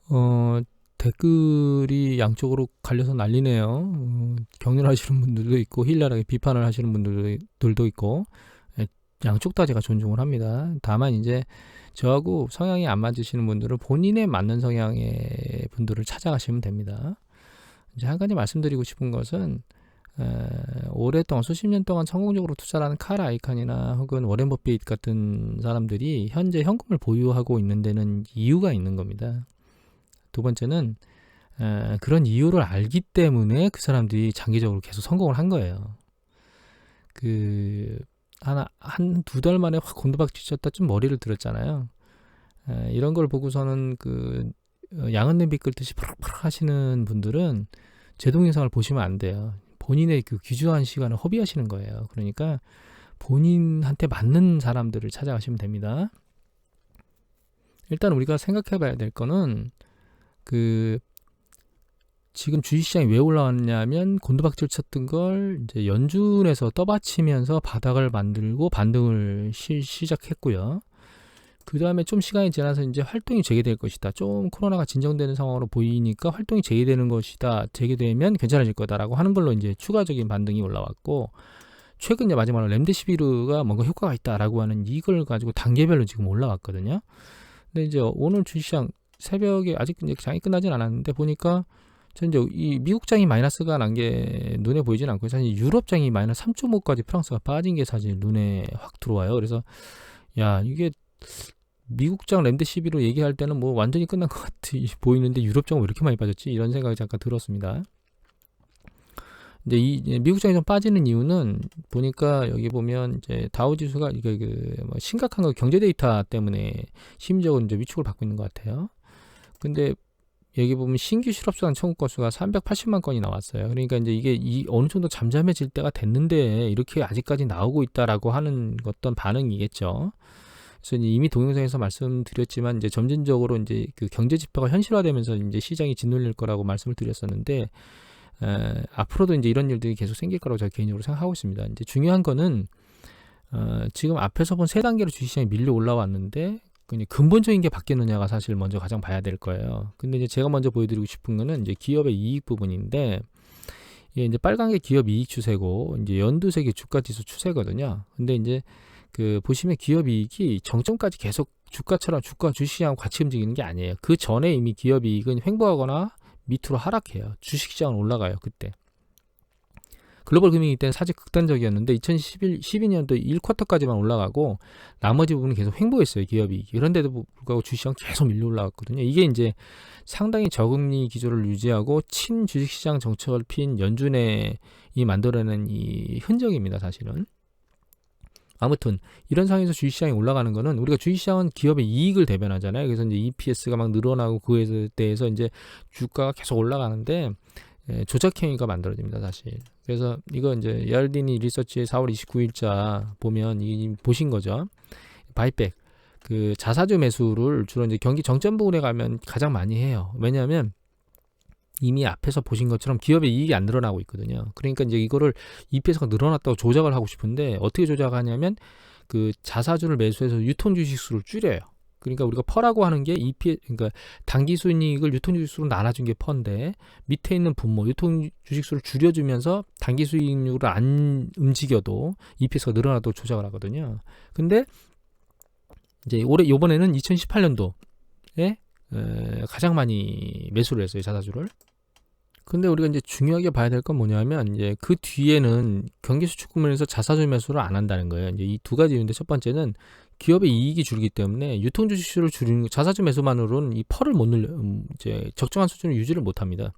어, 댓글이 양쪽으로 갈려서 난리네요. 격렬하시는 분들도 있고 힐랄하게 비판을 하시는 분들도 있고, 예, 양쪽 다 제가 존중을 합니다. 다만 이제 저하고 성향이 안 맞으시는 분들은 본인에 맞는 성향의 분들을 찾아가시면 됩니다. 이제 한 가지 말씀드리고 싶은 것은, 오랫동안 수십 년 동안 성공적으로 투자하는 칼 아이칸이나 혹은 워렌 버핏 같은 사람들이 현재 현금을 보유하고 있는 데는 이유가 있는 겁니다. 두 번째는 그런 이유를 알기 때문에 그 사람들이 장기적으로 계속 성공을 한 거예요. 그 한 두 달 만에 확 곤두박질쳤다 좀 머리를 들었잖아요. 이런 걸 보고서는 양은냄 비 끓듯이 푸럭푸럭 하시는 분들은 제 동영상을 보시면 안 돼요. 본인의 그 귀중한 시간을 허비하시는 거예요. 그러니까 본인한테 맞는 사람들을 찾아가시면 됩니다. 일단 우리가 생각해 봐야 될 거는 그 지금 주식시장이 왜 올라왔냐면 곤두박질 쳤던 걸 이제 연준에서 떠받치면서 바닥을 만들고 반등을 시작했고요. 그 다음에 좀 시간이 지나서 이제 활동이 재개될 것이다. 좀 코로나가 진정되는 상황으로 보이니까 활동이 재개되는 것이다. 재개되면 괜찮아질 거다라고 하는 걸로 이제 추가적인 반등이 올라왔고, 최근 이제 마지막으로 렘데시비르가 뭔가 효과가 있다라고 하는 이걸 가지고 단계별로 지금 올라왔거든요. 근데 이제 오늘 주식시장 새벽에 아직 이제 장이 끝나진 않았는데 보니까 전 이제 이 미국장이 마이너스가 난 게 눈에 보이진 않고 사실 유럽장이 마이너스 3.5까지 프랑스가 빠진 게 사실 눈에 확 들어와요. 그래서 야 이게 미국장 렘데시비로 얘기할 때는 뭐 완전히 끝난 것 같이 보이는데 유럽장은 왜 이렇게 많이 빠졌지? 이런 생각이 잠깐 들었습니다. 근데 이 미국장이 좀 빠지는 이유는 보니까 여기 보면 이제 다우 지수가 이게 뭐 심각한 거 경제 데이터 때문에 심리적으로 이제 위축을 받고 있는 것 같아요. 근데 여기 보면 신규 실업수당 청구 건수가 380만 건이 나왔어요. 그러니까 이제 이게 어느 정도 잠잠해질 때가 됐는데 이렇게 아직까지 나오고 있다라고 하는 어떤 반응이겠죠. 그래서 이미 동영상에서 말씀드렸지만 이제 점진적으로 이제 그 경제 지표가 현실화되면서 이제 시장이 짓눌릴 거라고 말씀을 드렸었는데 앞으로도 이제 이런 일들이 계속 생길 거라고 제가 개인적으로 생각하고 있습니다. 이제 중요한 거는 지금 앞에서 본 세 단계로 주식시장이 밀려 올라왔는데 근본적인 게 바뀌었느냐가 사실 먼저 가장 봐야 될 거예요. 근데 이제 제가 먼저 보여드리고 싶은 거는 이제 기업의 이익 부분인데 이게 이제 빨간 게 기업 이익 추세고 이제 연두색이 주가 지수 추세거든요. 근데 이제 보시면 기업 이익이 정점까지 계속 주가처럼 주식시장 같이 움직이는 게 아니에요. 그 전에 이미 기업 이익은 횡보하거나 밑으로 하락해요. 주식시장은 올라가요. 그때. 글로벌 금융위기 때는 사실 극단적이었는데 2012년도 1쿼터까지만 올라가고 나머지 부분은 계속 횡보했어요. 기업이. 그런데도 불구하고 주식시장 계속 밀려 올라갔거든요. 이게 이제 상당히 저금리 기조를 유지하고 친주식시장 정책을 핀 연준의 이 만들어낸 이 흔적입니다. 사실은. 아무튼 이런 상황에서 주식시장이 올라가는 거는 우리가 주식시장은 기업의 이익을 대변하잖아요. 그래서 이제 EPS가 막 늘어나고 그에 대해서 이제 주가가 계속 올라가는데 조작 행위가 만들어집니다, 사실. 그래서 이거 이제 야르디니 리서치의 4월 29일자 보면 보신 거죠. 바이백 그 자사주 매수를 주로 이제 경기 정점 부분에 가면 가장 많이 해요. 왜냐하면 이미 앞에서 보신 것처럼 기업의 이익이 안 늘어나고 있거든요. 그러니까 이제 이거를 EPS가 늘어났다고 조작을 하고 싶은데 어떻게 조작하냐면 그 자사주를 매수해서 유통 주식 수를 줄여요. 그러니까 우리가 퍼라고 하는 게 그러니까 단기 수익을 유통 주식수로 나눠준 게 퍼인데 밑에 있는 분모 유통 주식수를 줄여주면서 단기 수익률을 안 움직여도 EPS가 늘어나도 조작을 하거든요. 근데 이제 요번에는 2018년도에 가장 많이 매수를 했어요, 자사주를. 근데 우리가 이제 중요하게 봐야 될 건 뭐냐면 이제 그 뒤에는 경기 수축 국면에서 자사주 매수를 안 한다는 거예요. 이제 이 두 가지 이유인데 첫 번째는 기업의 이익이 줄기 때문에 유통 주식수를 줄이는 자사주 매수만으로는 이 펄을 못 늘려 이제 적정한 수준을 유지를 못 합니다.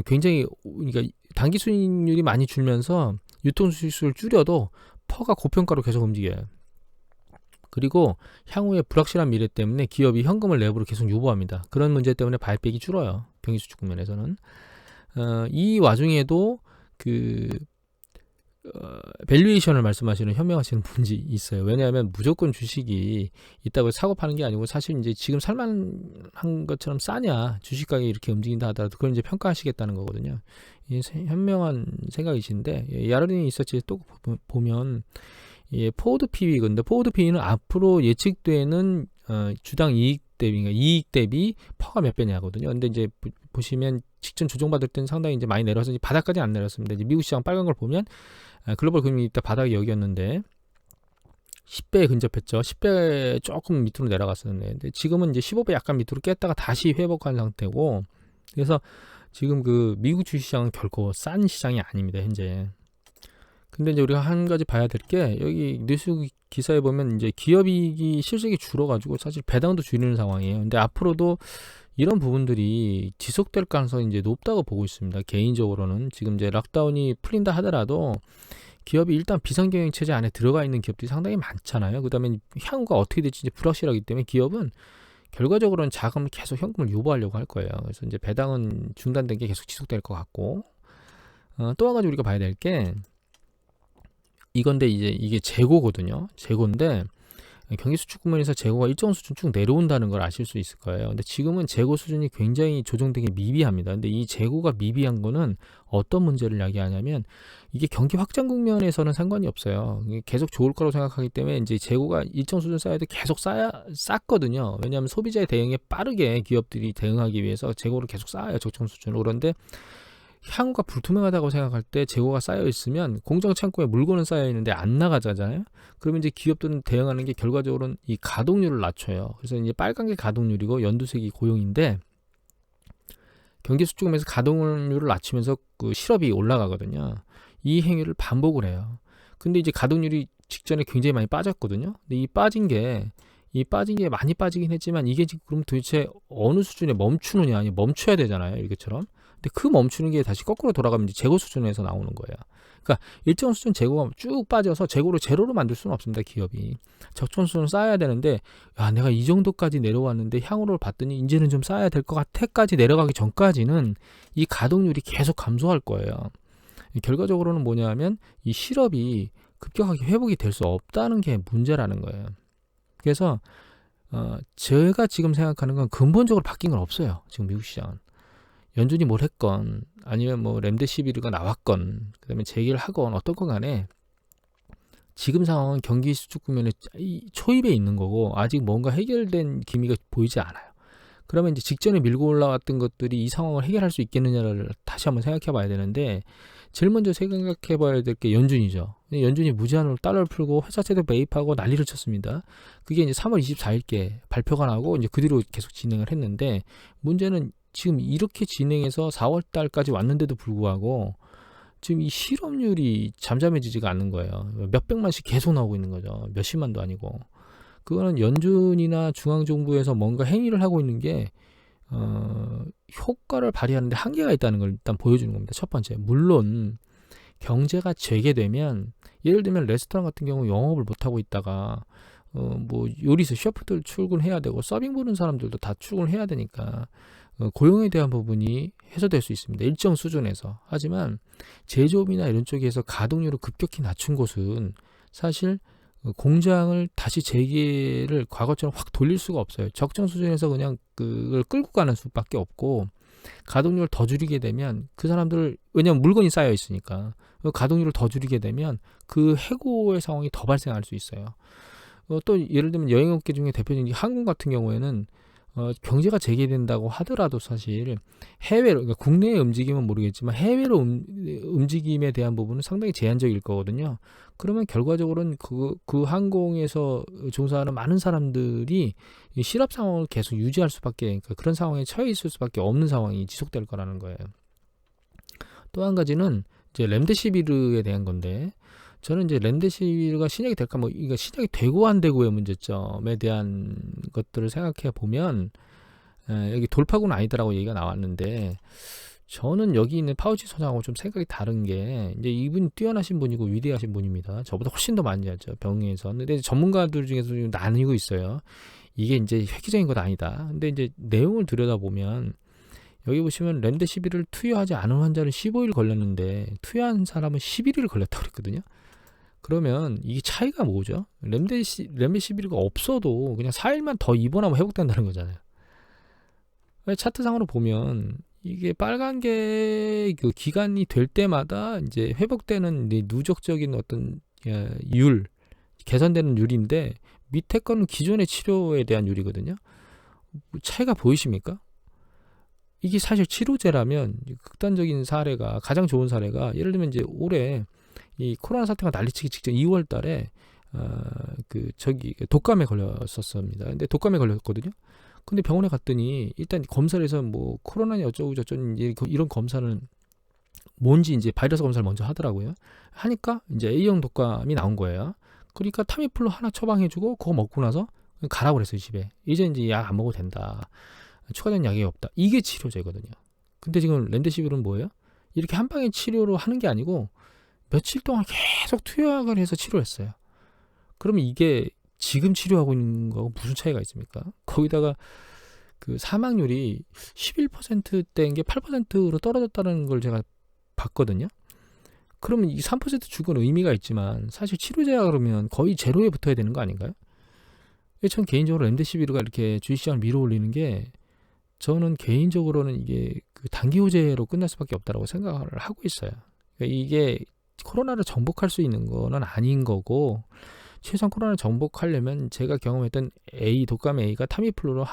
굉장히 그러니까 단기 수익률이 많이 줄면서 유통 주식수를 줄여도 퍼가 고평가로 계속 움직여요. 그리고 향후에 불확실한 미래 때문에 기업이 현금을 내부로 계속 유보합니다. 그런 문제 때문에 발백이 줄어요. 경기 수축 국면에서는. 이 와중에도 밸류에이션을 말씀하시는 현명하시는 분이 있어요. 왜냐하면 무조건 주식이 있다고 사고 파는 게 아니고 사실 이제 지금 살만한 것처럼 싸냐 주식 가격이 이렇게 움직인다 하더라도 그걸 이제 평가하시겠다는 거거든요. 이 현명한 생각이신데 야르딘이 리서치에 또 보면 포워드 PE 근데 포워드 PE는 앞으로 예측되는 주당 이익 대비, 그러니까 이익 대비 퍼가 몇 배냐거든요. 근데 이제 보시면 직전 조정받을 때는 상당히 이제 많이 내려서 이제 바닥까지 안 내렸습니다. 이제 미국 시장 빨간 걸 보면 글로벌 금융이 이때 바닥이 여기였는데 10배에 근접했죠. 10배 조금 밑으로 내려갔었는데 근데 지금은 이제 15배 약간 밑으로 깼다가 다시 회복한 상태고, 그래서 지금 그 미국 주식시장은 결코 싼 시장이 아닙니다, 현재. 근데 이제 우리가 한 가지 봐야 될 게, 여기 뉴스 기사에 보면 이제 기업이익이 실적이 줄어가지고 사실 배당도 줄이는 상황이에요. 근데 앞으로도 이런 부분들이 지속될 가능성이 이제 높다고 보고 있습니다. 개인적으로는 지금 이제 락다운이 풀린다 하더라도 기업이 일단 비상경영 체제 안에 들어가 있는 기업들이 상당히 많잖아요. 그다음에 향후가 어떻게 될지 이제 불확실하기 때문에 기업은 결과적으로는 자금을 계속 현금을 유보하려고 할 거예요. 그래서 이제 배당은 중단된 게 계속 지속될 것 같고, 또 한 가지 우리가 봐야 될 게 이건데, 이제 이게 재고거든요. 재고인데 경기 수축 국면에서 재고가 일정 수준 쭉 내려온다는 걸 아실 수 있을 거예요. 근데 지금은 재고 수준이 굉장히 조정되게 미비합니다. 근데 이 재고가 미비한 거는 어떤 문제를 야기하냐면, 이게 경기 확장 국면에서는 상관이 없어요. 이게 계속 좋을 거라고 생각하기 때문에 이제 재고가 일정 수준 쌓여도 계속 쌓거든요. 왜냐하면 소비자의 대응에 빠르게 기업들이 대응하기 위해서 재고를 계속 쌓아요, 적정 수준으로. 그런데 향후가 불투명하다고 생각할 때 재고가 쌓여 있으면 공장 창고에 물건은 쌓여 있는데 안 나가잖아요. 그러면 이제 기업들은 대응하는 게 결과적으로는 이 가동률을 낮춰요. 그래서 이제 빨간 게 가동률이고 연두색이 고용인데, 경기 수축하면서 가동률을 낮추면서 그 실업이 올라가거든요. 이 행위를 반복을 해요. 근데 이제 가동률이 직전에 굉장히 많이 빠졌거든요. 근데 이 빠진 게 많이 빠지긴 했지만, 이게 지금 그럼 도대체 어느 수준에 멈추느냐, 아니 멈춰야 되잖아요, 이것처럼. 근데 그 멈추는 게 다시 거꾸로 돌아가면 이제 재고 수준에서 나오는 거예요. 그러니까 일정 수준 재고가 쭉 빠져서 재고를 제로로 만들 수는 없습니다, 기업이. 적정 수준을 쌓아야 되는데, 야, 내가 이 정도까지 내려왔는데 향후를 봤더니 이제는 좀 쌓아야 될 것 같아까지 내려가기 전까지는 이 가동률이 계속 감소할 거예요. 결과적으로는 뭐냐면 이 실업이 급격하게 회복이 될 수 없다는 게 문제라는 거예요. 그래서 제가 지금 생각하는 건 근본적으로 바뀐 건 없어요, 지금 미국 시장은. 연준이 뭘 했건 아니면 뭐 렘데시비르가 나왔건 그다음에 재개를 하건 어떤 건 간에 지금 상황은 경기 수축 국면에 초입에 있는 거고, 아직 뭔가 해결된 기미가 보이지 않아요. 그러면 이제 직전에 밀고 올라왔던 것들이 이 상황을 해결할 수 있겠느냐를 다시 한번 생각해 봐야 되는데, 제일 먼저 생각해 봐야 될 게 연준이죠. 연준이 무제한으로 달러를 풀고 회사채도 매입하고 난리를 쳤습니다. 그게 이제 3월 24일께 발표가 나고 이제 그 뒤로 계속 진행을 했는데, 문제는 지금 이렇게 진행해서 4월 달까지 왔는데도 불구하고 지금 이 실업률이 잠잠해지지가 않는 거예요. 몇백만씩 계속 나오고 있는 거죠. 몇십만도 아니고. 그거는 연준이나 중앙정부에서 뭔가 행위를 하고 있는 게 효과를 발휘하는데 한계가 있다는 걸 일단 보여주는 겁니다. 첫 번째, 물론 경제가 재개되면, 예를 들면 레스토랑 같은 경우 영업을 못하고 있다가 뭐 요리사 셰프들 출근해야 되고 서빙 보는 사람들도 다 출근해야 되니까 고용에 대한 부분이 해소될 수 있습니다, 일정 수준에서. 하지만 제조업이나 이런 쪽에서 가동률을 급격히 낮춘 곳은 사실 공장을 다시 재개를 과거처럼 확 돌릴 수가 없어요. 적정 수준에서 그냥 그걸 끌고 가는 수밖에 없고, 가동률을 더 줄이게 되면 그 사람들, 왜냐하면 물건이 쌓여 있으니까 가동률을 더 줄이게 되면 그 해고의 상황이 더 발생할 수 있어요. 또 예를 들면 여행업계 중에 대표적인 항공 같은 경우에는 경제가 재개된다고 하더라도 사실 해외로, 그러니까 국내에 움직이면 모르겠지만 해외로 움직임에 대한 부분은 상당히 제한적일 거거든요. 그러면 결과적으로는 그 항공에서 종사하는 많은 사람들이 이 실업 상황을 계속 유지할 수밖에, 그러니까 그런 상황에 처해 있을 수밖에 없는 상황이 지속될 거라는 거예요. 또 한 가지는 이제 렘데시비르에 대한 건데, 저는 이제 렘데시비르가 신약이 될까, 뭐 이거 신약이 되고 안 되고의 문제점에 대한 것들을 생각해 보면, 여기 돌파구는 아니다라고 얘기가 나왔는데, 저는 여기 있는 파우치 소장하고 좀 생각이 다른 게, 이제 이분이 뛰어나신 분이고 위대하신 분입니다. 저보다 훨씬 더 많이 하죠, 병에서. 근데 전문가들 중에서 좀 나뉘고 있어요. 이게 이제 획기적인 것 아니다. 근데 이제 내용을 들여다보면, 여기 보시면 렘데시비르를 투여하지 않은 환자는 15일 걸렸는데 투여한 사람은 11일 걸렸다고 그랬거든요. 그러면 이게 차이가 뭐죠? 렘데시비르가 없어도 그냥 4일만 더 입원하면 회복된다는 거잖아요. 차트상으로 보면 이게 빨간 게 그 기간이 될 때마다 이제 회복되는 누적적인 어떤 율, 개선되는 율인데, 밑에 거는 기존의 치료에 대한 율이거든요. 차이가 보이십니까? 이게 사실 치료제라면 극단적인 사례가 가장 좋은 사례가 예를 들면 이제 올해 이 코로나 사태가 난리치기 직전 2월 달에 독감에 걸렸었습니다. 근데 독감에 걸렸거든요. 근데 병원에 갔더니 일단 검사를 해서 뭐 코로나니 어쩌고 저쩌고 이런 검사는 뭔지 이제 바이러스 검사를 먼저 하더라고요. 하니까 이제 A형 독감이 나온 거예요. 그러니까 타미플루 하나 처방해주고 그거 먹고 나서 가라고 그랬어요, 집에. 이제 약 안 먹어도 된다. 추가된 약이 없다. 이게 치료제거든요. 근데 지금 렘데시비르는 뭐예요? 이렇게 한 방에 치료로 하는 게 아니고 며칠 동안 계속 투약을 해서 치료했어요. 그러면 이게 지금 치료하고 있는 거하고 무슨 차이가 있습니까? 거기다가 그 사망률이 11%대인 게 8%로 떨어졌다는 걸 제가 봤거든요. 그러면 이 3% 죽은 의미가 있지만 사실 치료제야 그러면 거의 제로에 붙어야 되는 거 아닌가요? 전 개인적으로 렘데시비르가 이렇게 주식시장을 밀어올리는 게 저는 개인적으로는 이게 그 단기 호재로 끝날 수밖에 없다고 생각을 하고 있어요. 그러니까 이게 코로나를 정복할 수 있는 거는 아닌 거고 최소한 코로나를 정복하려면 제가 경험했던 독감 A가 타미플루로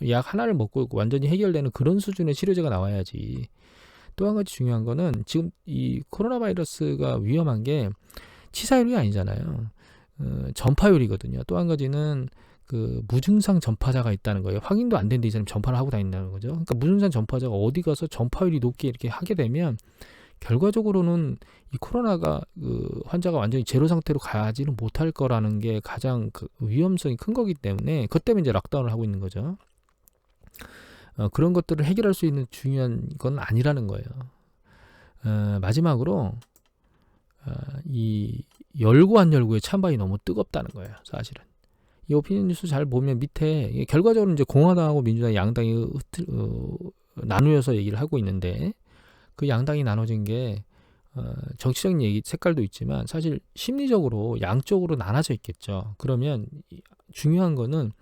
약 하나를 먹고 완전히 해결되는 그런 수준의 치료제가 나와야지. 또 한 가지 중요한 거는 지금 이 코로나 바이러스가 위험한 게 치사율이 아니잖아요. 전파율이거든요. 또 한 가지는 그 무증상 전파자가 있다는 거예요. 확인도 안 된 데 이 사람이 전파를 하고 다닌다는 거죠. 그러니까 무증상 전파자가 어디 가서 전파율이 높게 이렇게 하게 되면 결과적으로는 이 코로나가 환자가 완전히 제로 상태로 가지는 못할 거라는 게 가장 위험성이 큰 거기 때문에 그것 때문에 이제 락다운을 하고 있는 거죠. 그런 것들을 해결할 수 있는 중요한 건 아니라는 거예요. 마지막으로 이 열고 안 열고의 찬반이 너무 뜨겁다는 거예요. 사실은 이 오피니언 뉴스 잘 보면 밑에 결과적으로 이제 공화당하고 민주당 양당이 나누어서 얘기를 하고 있는데 그 양당이 나눠진 게 정치적인 얘기 색깔도 있지만 사실 심리적으로 양쪽으로 나눠져 있겠죠. 그러면 중요한 거는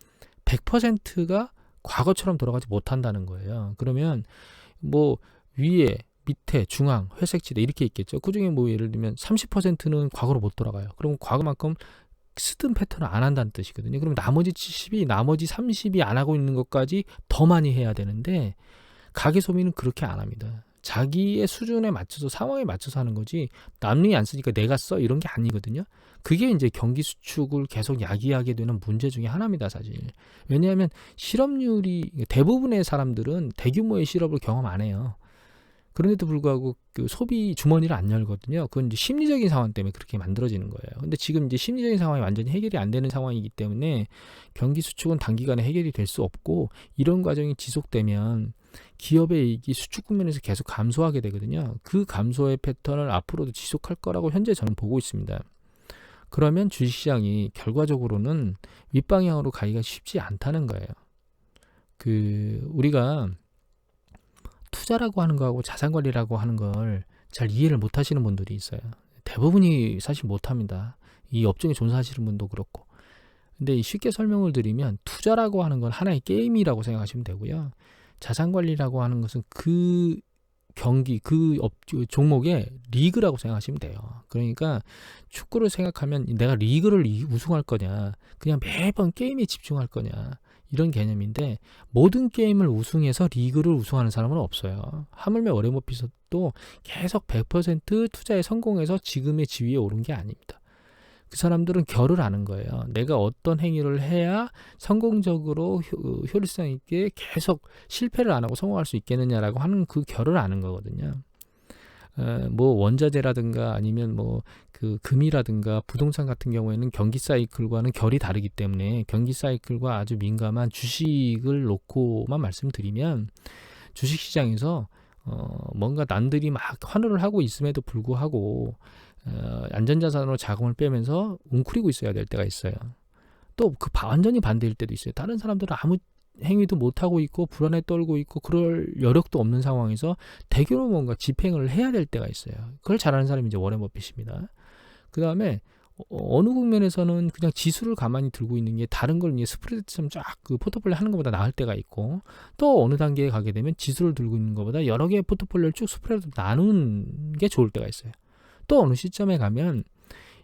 100%가 과거처럼 돌아가지 못한다는 거예요. 그러면 뭐 위에 밑에 중앙 회색지대 이렇게 있겠죠. 그중에 뭐 예를 들면 30%는 과거로 못 돌아가요. 그럼 과거만큼 쓰던 패턴을 안 한다는 뜻이거든요. 그럼 나머지 70이 나머지 30이 안 하고 있는 것까지 더 많이 해야 되는데 가계소비는 그렇게 안 합니다. 자기의 수준에 맞춰서 상황에 맞춰서 하는 거지 남이 안 쓰니까 내가 써 이런 게 아니거든요. 그게 이제 경기 수축을 계속 야기하게 되는 문제 중에 하나입니다, 사실. 왜냐하면 실업률이 대부분의 사람들은 대규모의 실업을 경험 안 해요. 그런데도 불구하고 그 소비 주머니를 안 열거든요. 그건 이제 심리적인 상황 때문에 그렇게 만들어지는 거예요. 근데 지금 이제 심리적인 상황이 완전히 해결이 안 되는 상황이기 때문에 경기 수축은 단기간에 해결이 될 수 없고 이런 과정이 지속되면 기업의 이익이 수축 국면에서 계속 감소하게 되거든요. 그 감소의 패턴을 앞으로도 지속할 거라고 현재 저는 보고 있습니다. 그러면 주식시장이 결과적으로는 윗방향으로 가기가 쉽지 않다는 거예요. 우리가 투자라고 하는 거하고 자산관리라고 하는 걸 잘 이해를 못 하시는 분들이 있어요. 대부분이 사실 못 합니다. 이 업종에 종사하시는 분도 그렇고. 근데 쉽게 설명을 드리면 투자라고 하는 건 하나의 게임이라고 생각하시면 되고요. 자산관리라고 하는 것은 그 경기, 종목의 리그라고 생각하시면 돼요. 그러니까 축구를 생각하면 내가 리그를 우승할 거냐, 그냥 매번 게임에 집중할 거냐, 이런 개념인데 모든 게임을 우승해서 리그를 우승하는 사람은 없어요. 하물며 워렌 버핏도 계속 100% 투자에 성공해서 지금의 지위에 오른 게 아닙니다. 그 사람들은 결을 아는 거예요. 내가 어떤 행위를 해야 성공적으로 효율성 있게 계속 실패를 안 하고 성공할 수 있겠느냐라고 하는 그 결을 아는 거거든요. 뭐 원자재라든가 아니면 뭐 그 금이라든가 부동산 같은 경우에는 경기 사이클과는 결이 다르기 때문에 경기 사이클과 아주 민감한 주식을 놓고만 말씀드리면 주식시장에서 뭔가 남들이 막 환호를 하고 있음에도 불구하고 안전자산으로 자금을 빼면서 웅크리고 있어야 될 때가 있어요. 또 완전히 반대일 때도 있어요. 다른 사람들은 아무 행위도 못하고 있고 불안에 떨고 있고 그럴 여력도 없는 상황에서 대규모 뭔가 집행을 해야 될 때가 있어요. 그걸 잘하는 사람이 이제 워렌 버핏입니다. 그 다음에 어느 국면에서는 그냥 지수를 가만히 들고 있는 게 다른 걸 이제 스프레드처럼 쫙 그 포트폴리오 하는 것보다 나을 때가 있고 또 어느 단계에 가게 되면 지수를 들고 있는 것보다 여러 개의 포트폴리오를 쭉 스프레드 나누는 게 좋을 때가 있어요. 또 어느 시점에 가면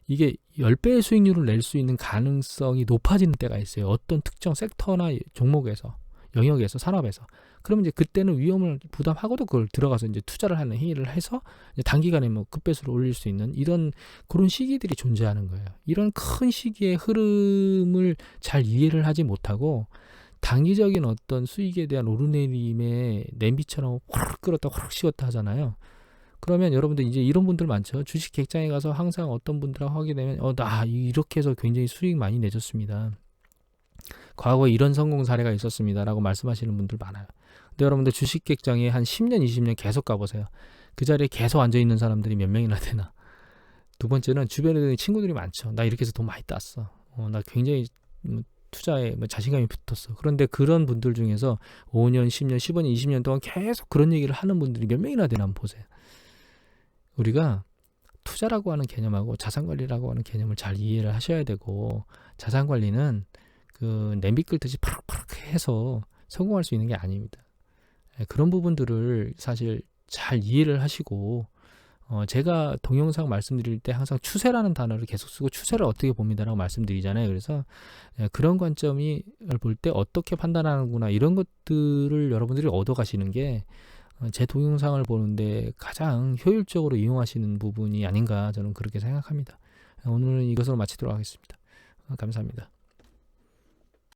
이게 10배의 수익률을 낼 수 있는 가능성이 높아지는 때가 있어요. 어떤 특정 섹터나 종목에서. 영역에서 산업에서 그러면 이제 그때는 위험을 부담하고도 그걸 들어가서 이제 투자를 하는 행위를 해서 이제 단기간에 뭐 급배수를 올릴 수 있는 이런 그런 시기들이 존재하는 거예요. 이런 큰 시기의 흐름을 잘 이해를 하지 못하고 단기적인 어떤 수익에 대한 오르내림에 냄비처럼 확 끌었다 확 식었다 하잖아요. 그러면 여러분들 이제 이런 분들 많죠. 주식 객장에 가서 항상 어떤 분들하고 하게 되면 나 이렇게 해서 굉장히 수익 많이 내줬습니다. 과거에 이런 성공 사례가 있었습니다라고 말씀하시는 분들 많아요. 근데 여러분들 주식 객장에 한 10년, 20년 계속 가보세요. 그 자리에 계속 앉아 있는 사람들이 몇 명이나 되나. 두 번째는 주변에 친구들이 많죠. 나 이렇게 해서 돈 많이 땄어. 나 굉장히 투자에 자신감이 붙었어. 그런데 그런 분들 중에서 5년, 10년, 15년, 20년 동안 계속 그런 얘기를 하는 분들이 몇 명이나 되나 한번 보세요. 우리가 투자라고 하는 개념하고 자산관리라고 하는 개념을 잘 이해를 하셔야 되고, 자산관리는 그 냄비 끓듯이 파락파락 해서 성공할 수 있는 게 아닙니다. 그런 부분들을 사실 잘 이해를 하시고, 제가 동영상 말씀드릴 때 항상 추세라는 단어를 계속 쓰고 추세를 어떻게 봅니다라고 말씀드리잖아요. 그래서 그런 관점이 볼 때 어떻게 판단하는구나 이런 것들을 여러분들이 얻어가시는 게 제 동영상을 보는데 가장 효율적으로 이용하시는 부분이 아닌가 저는 그렇게 생각합니다. 오늘은 이것으로 마치도록 하겠습니다. 감사합니다.